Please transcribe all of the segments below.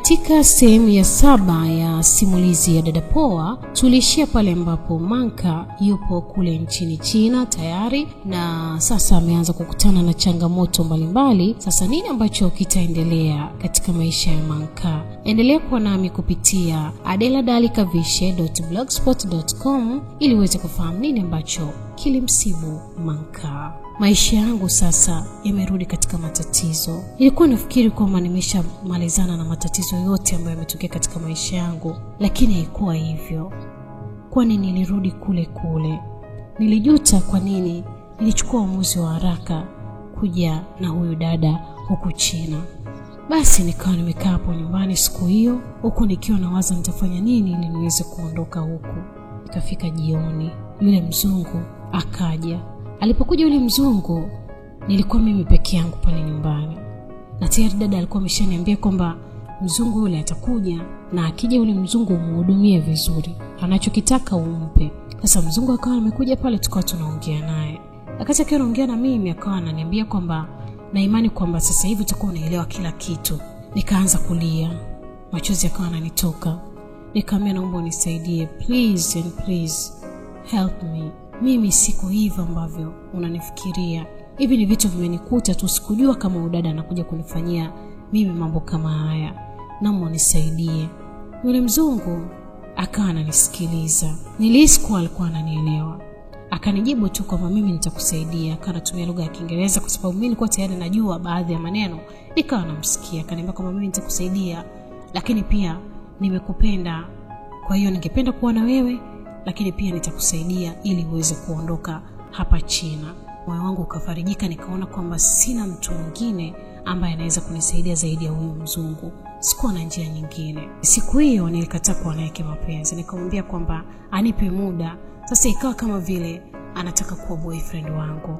Katika sehemu ya 7 ya simulizi ya Dada Poa, tulishia pale ambapo Manka yupo kule nchini China tayari na sasa ameanza kukutana na changamoto mbalimbali. Sasa nini ambacho kitaendelea katika maisha ya Manka? Endelea kuwa nami kupitia adeladalikavishe.blogspot.com ili uweze kufahamu nini ambacho kilimsibu Manka. Maisha yangu sasa yamerudi katika matatizo. Nilikuwa nafikiri kwamba nimeshamalizana na matatizo yote ambayo yametokea katika maisha yangu, lakini haikuwa hivyo. Kwani nilirudi kule kule. Nilijuta kwa nini nilichukua uamuzi wa haraka kuja na huyu dada huku China. Basi nikawa nimekaa hapo nyumbani siku hiyo, huku nikiwa nawaza nitafanya nini ili niweze kuondoka huku. Ikafika jioni, yule mzungu akaja. Alipokuja yule mzungu, nilikuwa mimi peke yangu pale nyumbani. Na tayari dada alikuwa ameshaniambia kwamba mzungu yule atakuja na akija yule mzungu umhudumie vizuri. Anachokitaka umpe. Sasa mzungu akawa amekuja pale, tukawa tunaongea naye. Akati akiwa anaongea na mimi akawa ananiambia kwamba na imani kwamba sasa hivi utakuwa unaelewa kila kitu. Nikaanza kulia. Machozi yakawa yananitoka. Nikamwambia naomba unisaidie, please and please help me. Mimi siku hivi ambavyo unanifikiria. Hivi ni vitu vimenikuta tu, sikujua kama udada anakuja kunifanyia mimi mambo kama haya. Naomba unisaidie. Yule mzungu akawa ananisikiliza. Nilihisi kuwa alikuwa ananielewa. Akanijibu tu kwamba mimi nitakusaidia. Akawa anatumia lugha ya Kiingereza kwa sababu mimi nilikuwa tayari najua baadhi ya maneno. Nikawa namsikia. Akaniambia kwamba mimi nitakusaidia, lakini pia nimekupenda. Kwa hiyo ningependa kuwa na wewe, lakini pia nitakusaidia ili uweze kuondoka hapa China. Moyo wangu ukafarijika, nikaona kwamba sina mtu mwingine ambaye anaweza kunisaidia zaidi ya huyu mzungu. Sikuwa na njia nyingine. Siku hiyo nilikataa kuwa naye kimapenzi. Nikamwambia kwamba anipe muda. Sasa ikawa kama vile anataka kuwa boyfriend wangu.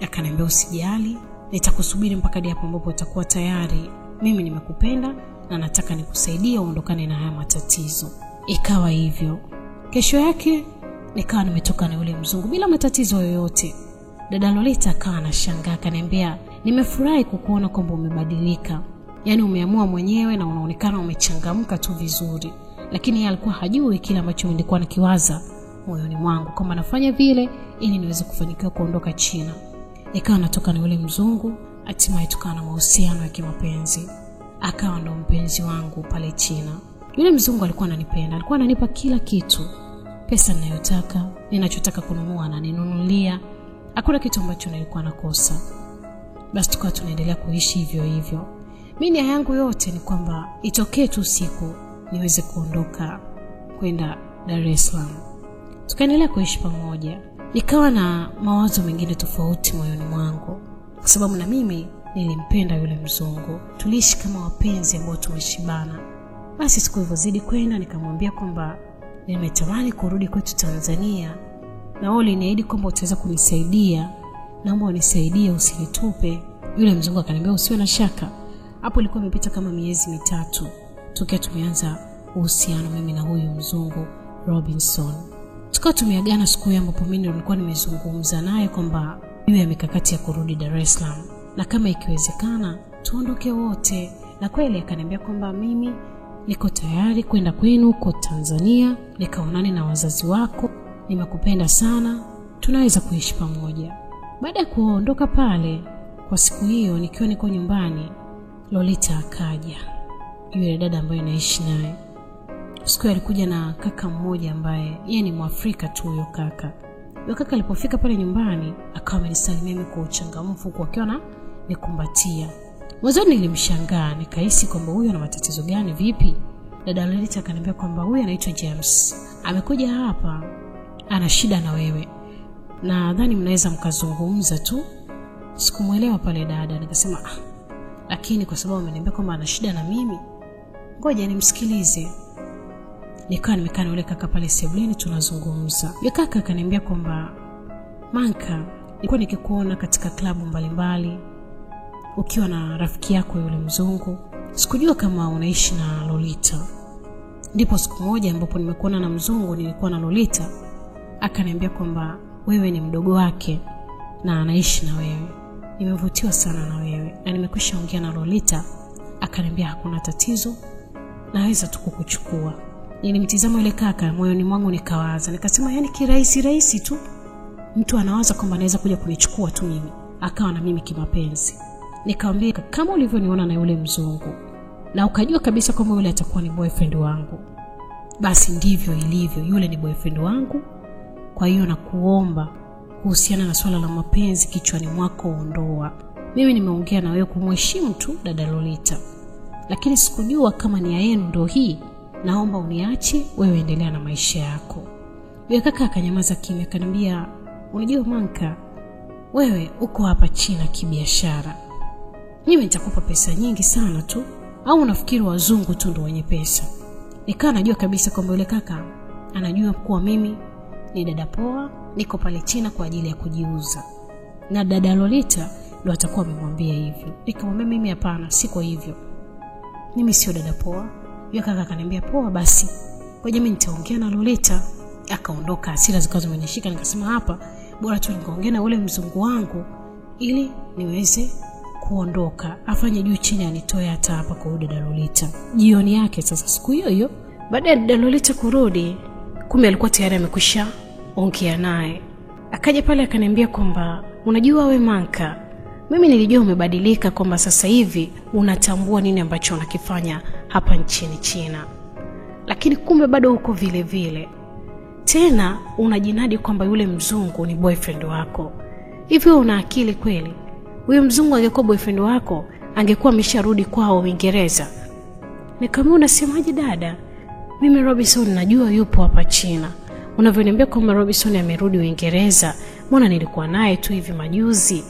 Akaniambia usijali, nitakusubiri mpaka hadi hapo ambapo utakuwa tayari. Mimi nimekupenda na nataka nikusaidie uondokane na haya matatizo. Ikawa hivyo. Kesho yake nikawa nimetoka na yule mzungu bila matatizo yoyote. Dada Lolita akawa anashangaa, akaniambia nimefurahi kukuona kwamba umebadilika. Yaani umeamua mwenyewe na unaonekana umechangamka tu vizuri. Lakini yeye alikuwa hajui kile ambacho nilikuwa nakiwaza moyoni mwangu, kwamba nafanya vile ili niweze kufanikiwa kuondoka China. Nikawa natoka na yule mzungu, hatimaye tukawa na mahusiano ya kimapenzi. Akawa ndo mpenzi wangu pale China. Yule mzungu alikuwa ananipenda, alikuwa ananipa kila kitu. Pesa ninayotaka, ninachotaka kununua ananinunulia. Hakuna kitu ambacho nilikuwa nakosa. Basi tukawa tunaendelea kuishi hivyo hivyo. Mimi nia yangu yote ni kwamba itokee tu siku niweze kuondoka kwenda Dar es Salaam. Tukaendelea kuishi pamoja. Nikawa na mawazo mengine tofauti moyoni mwangu, kwa sababu na mimi nilimpenda yule mzungu. Tuliishi kama wapenzi ambao tumeshibana. Basi siku ilivyozidi kwenda, nikamwambia kwamba nimetamani kurudi kwetu Tanzania na wewe uliniahidi kwamba utaweza kunisaidia. Naomba unisaidie, usinitupe. Yule mzungu akaniambia usiwe na shaka. Hapo ilikuwa imepita kama miezi 3 tokea tumeanza uhusiano mimi na huyu mzungu Robinson. Tukawa tumeagana siku hiyo ambapo mimi nilikuwa nimezungumza naye kwamba yeye amekakati ya kurudi Dar es Salaam na kama ikiwezekana tuondoke wote. Na kweli akaniambia kwamba mimi niko tayari kwenda kwenu huko Tanzania, nikaonane na wazazi wako. Nimekupenda sana, tunaweza kuishi pamoja. Baada ya kuondoka pale kwa siku hiyo, nikiwa niko nyumbani, Lolita akaja. Yule dada ambaye naishi naye. Siku alikuja na kaka mmoja ambaye yeye ni Mwafrika tu huyo kaka. Yule kaka alipofika pale nyumbani, akawa amenisalimia mimi kwa uchangamfu, kwa akiwa nikumbatia. Mwanzo nilimshangaa, nikahisi kwamba huyu ana matatizo gani vipi? Dada Lolita akaniambia kwamba huyu anaitwa James. Amekuja hapa, ana shida na wewe. Na nadhani mnaweza mkazungumza tu. Sikumuelewa pale dada, nikasema lakini kwa sababu ameniambia kwamba ana shida na mimi, ngoja nimsikilize. Nikawa nimekaa na yule kaka pale sebuleni tunazungumza. Yule kaka akaniambia kwamba Manka, nilikuwa nikikuona katika klabu mbalimbali ukiwa na rafiki yako yule mzungu. Sikujua kama unaishi na Lolita. Ndipo siku moja ambapo nimekuona na mzungu nilikuwa na Lolita, akaniambia kwamba wewe ni mdogo wake na anaishi na wewe. Nimevutiwa sana na wewe na nimekwisha ongea na Lolita. Akaniambia hakuna tatizo, naweza tu kukuchukua. Nilimtizama yule kaka, moyoni mwangu nikawaza, nikasema yani kirahisi tu mtu anawaza kwamba anaweza kuja kunichukua tu mimi, akawa na mimi kimapenzi. Nikamwambia, kama ulivyoniona na yule mzungu na ukajua kabisa kwamba yule atakuwa ni boyfriend wangu, basi ndivyo ilivyo, yule ni boyfriend wangu. Kwa hiyo nakuomba kuhusiana na swala la mapenzi kichwani mwako ondoa. Mimi nimeongea na wewe kumheshimu tu dada Lolita, lakini sikujua kama nia yenu ndio hii. Naomba uniache, wewe endelea na maisha yako. Yule kaka akanyamaza kimya, akaniambia, unajua Manka, wewe uko hapa China kibiashara. Mimi nitakupa pesa nyingi sana tu, au unafikiri wazungu tu ndio wenye pesa? Nikaa najua kabisa kwamba yule kaka anajua kuwa mimi ni dada poa, niko pale China kwa ajili ya kujiuza. Na dada Lolita ndo atakuwa amemwambia hivyo. Nikamwambia mimi hapana, siko hivyo. Mimi sio dada poa. Yule kaka akaniambia poa basi, ngoja mimi nitaongea na Lolita. Akaondoka, hasira zikawa zimenishika. Nikasema hapa bora tu ningeongea na ule mzungu wangu ili niweze kuondoka, afanye juu chini anitoe hata hapa kwa dada Lolita. Jioni yake sasa, siku hiyo baada ya dada Lolita kurudi, kumbe alikuwa tayari amekwisha ongea naye. Akaja pale akaniambia kwamba unajua we Manka, mimi nilijua umebadilika, kwamba sasa hivi unatambua nini ambacho unakifanya hapa nchini China, lakini kumbe bado uko vile vile. Tena unajinadi kwamba yule mzungu ni boyfriend wako. Hivyo una akili kweli? Huyo mzungu angekuwa boyfriend wako, angekuwa amesharudi kwao Uingereza. Nikamwambia, unasemaje dada? Mimi Robinson najua yupo hapa China. Unavyoniambia kwamba Robinson amerudi Uingereza, mbona nilikuwa naye tu hivi majuzi?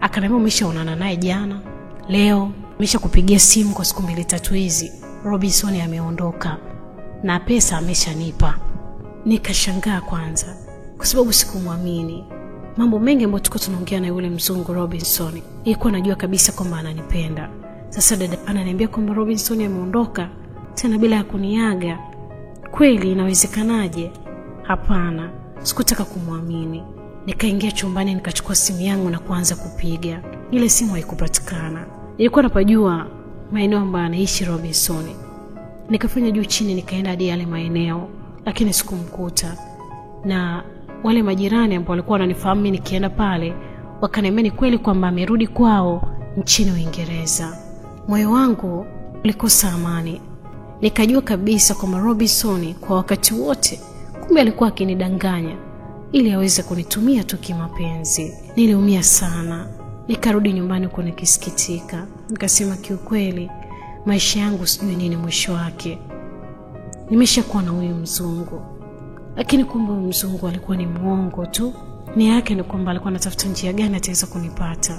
Akaniambia umeshaonana naye jana, leo, ameshakupigia simu kwa siku 2-3 hizi. Robinson ameondoka na pesa ameshanipa. Nikashangaa kwanza kwa sababu sikumwamini. Mambo mengi ambayo tulikuwa tunaongea na yule mzungu Robinson, nilikuwa najua kabisa kwamba ananipenda. Sasa dada ananiambia kwamba Robinson ameondoka tena bila ya kuniaga. Kweli inawezekanaje? Hapana, sikutaka kumwamini. Nikaingia chumbani, nikachukua simu yangu na kuanza kupiga. Ile simu haikupatikana. Nilikuwa napajua maeneo ambayo anaishi Robinson. Nikafanya juu chini, nikaenda hadi yale maeneo, lakini sikumkuta. Na wale majirani ambao walikuwa wananifahamu nikienda pale, wakaniambia ni kweli kwamba amerudi kwao nchini Uingereza. Moyo wangu ulikosa amani. Nikajua kabisa kwamba Robinson kwa wakati wote kumbe alikuwa akinidanganya ili aweze kunitumia tu kimapenzi. Niliumia sana. Nikarudi nyumbani huko nikisikitika. Nikasema kiukweli maisha yangu sijui nini mwisho wake. Nimeshakuwa na huyu mzungu, lakini kumbe mzungu alikuwa ni muongo tu. Nia yake ni kwamba alikuwa anatafuta njia gani ataweza kunipata.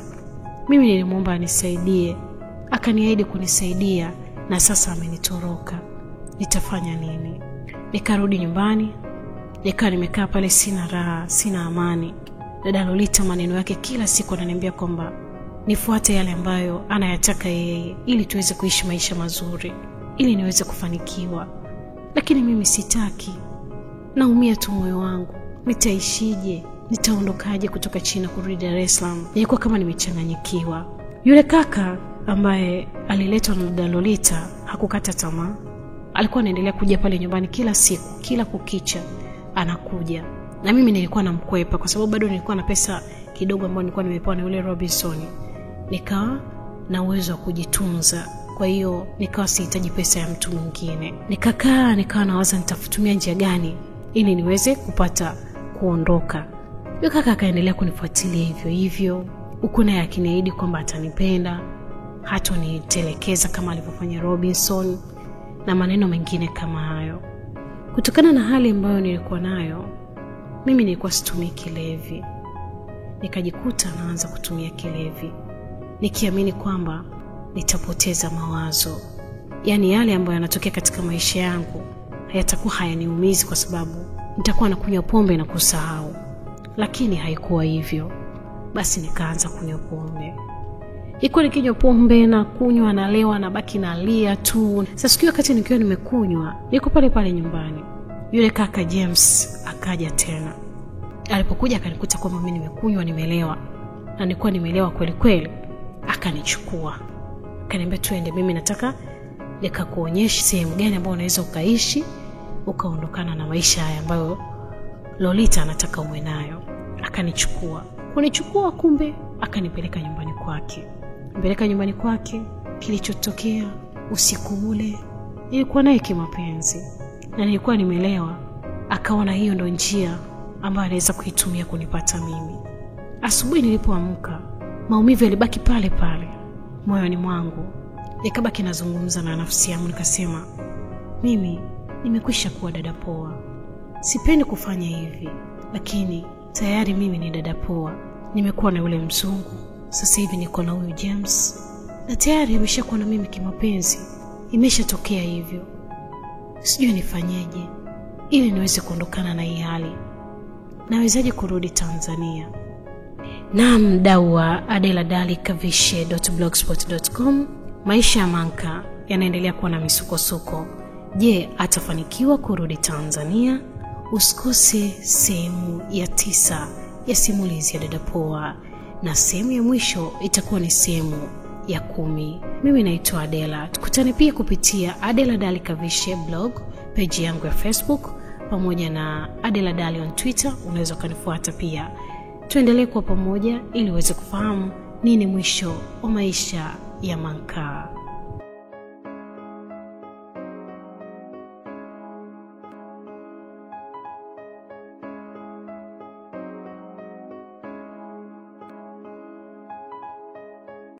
Mimi nilimwomba anisaidie, akaniahidi kunisaidia, na sasa amenitoroka. Nitafanya nini? Nikarudi nyumbani, nikaa nimekaa pale sina raha, sina amani. Dada Lolita maneno yake kila siku ananiambia kwamba nifuate yale ambayo anayataka yeye ili tuweze kuishi maisha mazuri, ili niweze kufanikiwa. Lakini mimi sitaki. Naumia tu moyo wangu. Nitaishije? Nitaondokaje kutoka China kurudi Dar es Salaam? Nilikuwa kama nimechanganyikiwa. Yule kaka ambaye aliletwa na dada Lolita hakukata tamaa. Alikuwa anaendelea kuja pale nyumbani kila siku, kila kukicha anakuja. Na mimi nilikuwa namkwepa kwa sababu bado nilikuwa na pesa kidogo ambayo nilikuwa nimepewa na yule Robinson. Nikawa na uwezo wa kujitunza. Kwa hiyo nikawa sihitaji pesa ya mtu mwingine. Nikawa nawaza nitafutumia njia gani ili niweze kupata kuondoka. Yule kaka akaendelea kunifuatilia hivyo hivyo, huku naye akiniahidi kwamba atanipenda, hatonitelekeza kama alivyofanya Robinson na maneno mengine kama hayo. Kutokana na hali ambayo nilikuwa nayo, mimi nilikuwa situmii kilevi. Nikajikuta naanza kutumia kilevi, nikiamini kwamba nitapoteza mawazo. Yaani yale ambayo yanatokea katika maisha yangu hayatakuwa hayaniumizi kwa sababu nitakuwa nakunywa pombe na kusahau. Lakini haikuwa hivyo. Basi nikaanza kunywa pombe. Ilikuwa nikinywa pombe na kunywa na lewa na baki nalia tu. Sasa siku wakati nikiwa nimekunywa, niko pale pale nyumbani. Yule kaka James akaja tena. Alipokuja akanikuta kwamba mimi nimekunywa, nimelewa. Na nilikuwa nimelewa kweli kweli. Akanichukua. Akaniambia tuende, mimi nataka likakuonyesha sehemu gani ambayo unaweza ukaishi ukaondokana na maisha haya ambayo Lolita anataka uwe nayo. Kunichukua kumbe akanipeleka nyumbani kwake. Kilichotokea usiku ule, nilikuwa naye kimapenzi na nilikuwa nimelewa. Akaona hiyo ndo njia ambayo anaweza kuitumia kunipata mimi. Asubuhi nilipoamka, maumivu yalibaki pale pale moyoni mwangu. Nikabaki nazungumza na nafsi yangu, nikasema mimi nimekwisha kuwa dada poa. Sipendi kufanya hivi, lakini tayari mimi ni dada poa. Nimekuwa na yule mzungu, sasa hivi niko na huyu James, na tayari ameshakuwa na mimi kimapenzi. Imeshatokea hivyo. Sijui nifanyeje ili niweze kuondokana na hii hali. Nawezaje kurudi Tanzania? Na mdau wa adeladalikavishe.blogspot.com, maisha ya Manka yanaendelea kuwa na misukosuko. Je, atafanikiwa kurudi Tanzania? Usikose sehemu ya 9 ya simulizi ya dada poa, na sehemu ya mwisho itakuwa ni sehemu ya 10. Mimi naitwa Adela. Tukutane pia kupitia Adela Dalikavishe blog, page yangu ya Facebook, pamoja na Adela Dali on Twitter. Unaweza kunifuata pia. Tuendelee kwa pamoja ili uweze kufahamu nini mwisho wa maisha ya Manka.